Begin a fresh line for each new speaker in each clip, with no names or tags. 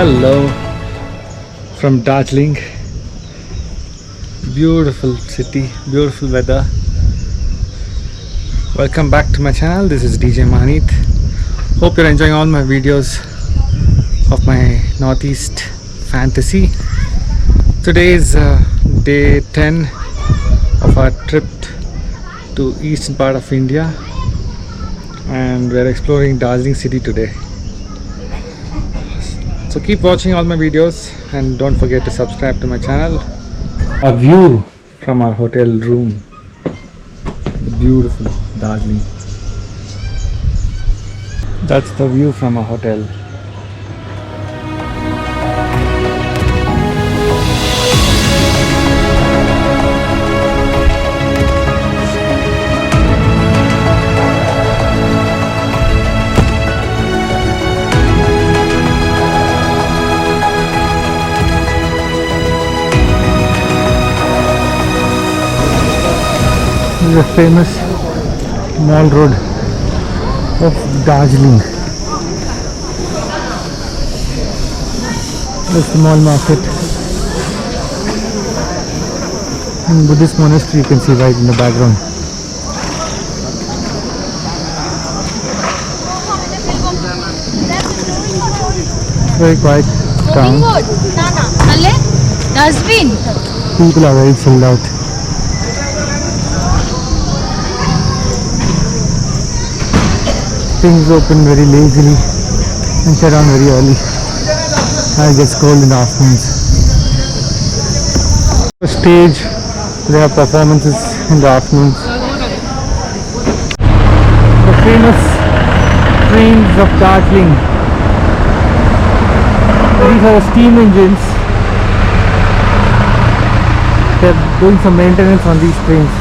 Hello from Darjeeling. Beautiful city, beautiful weather. Welcome back to my channel. This is Djmahaneet. Hope you're enjoying all my videos of my Northeast fantasy. Today is day 10 of our trip to eastern part of India, and we're exploring Darjeeling city today. So keep watching all my videos and don't forget to subscribe to my channel. A view from our hotel room. Beautiful Darjeeling. That's the view from our hotel. This is a famous mall road of Darjeeling. There's the mall market and Buddhist monastery you can see right in the background. Very quiet town. People are very chilled out. Things open very lazily and shut down very early. And it gets cold in the afternoons. The stage, they have performances in the afternoons. The famous trains of Darjeeling. These are the steam engines. They're doing some maintenance on these trains.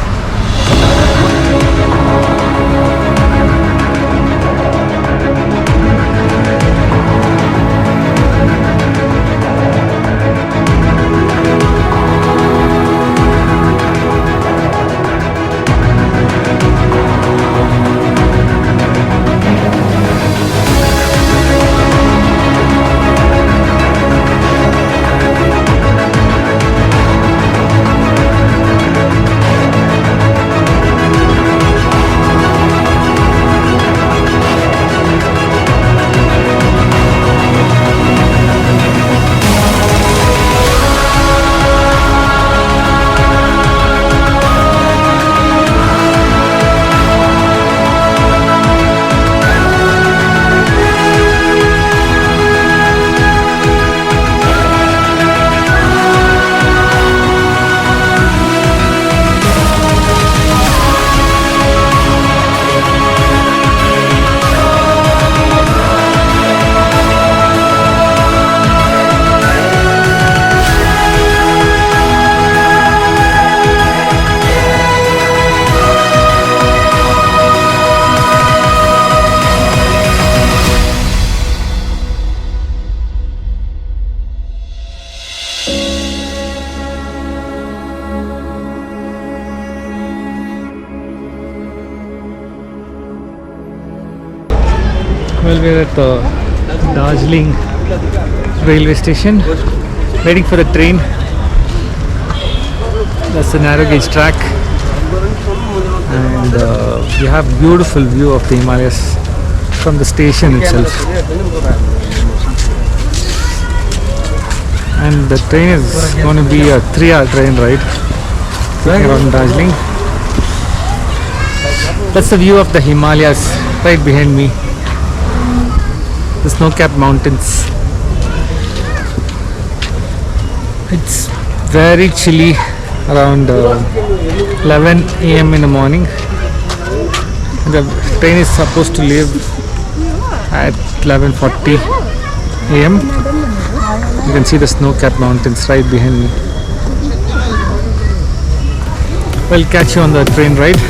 Well, we're at the Darjeeling railway station waiting for the train. That's the narrow gauge track, and we have beautiful view of the Himalayas from the station itself. And the train is going to be a 3-hour train ride taking around Darjeeling. That's the view of the Himalayas right behind me. The snow-capped mountains. It's very chilly around 11 a.m. in the morning. The train is supposed to leave at 11:40 a.m. You can see the snow-capped mountains right behind me. We'll catch you on the train ride.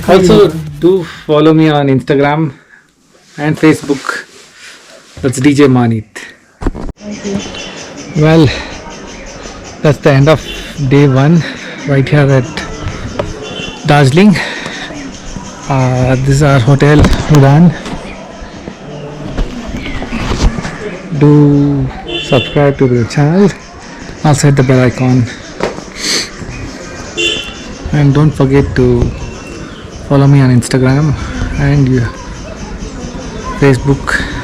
Also, do follow me on Instagram and Facebook. That's Djmahaneet. Well, that's the end of day one right here at Darjeeling. This is our hotel, Udan. Do subscribe to the channel. Also hit the bell icon. And don't forget to follow me on Instagram and Facebook.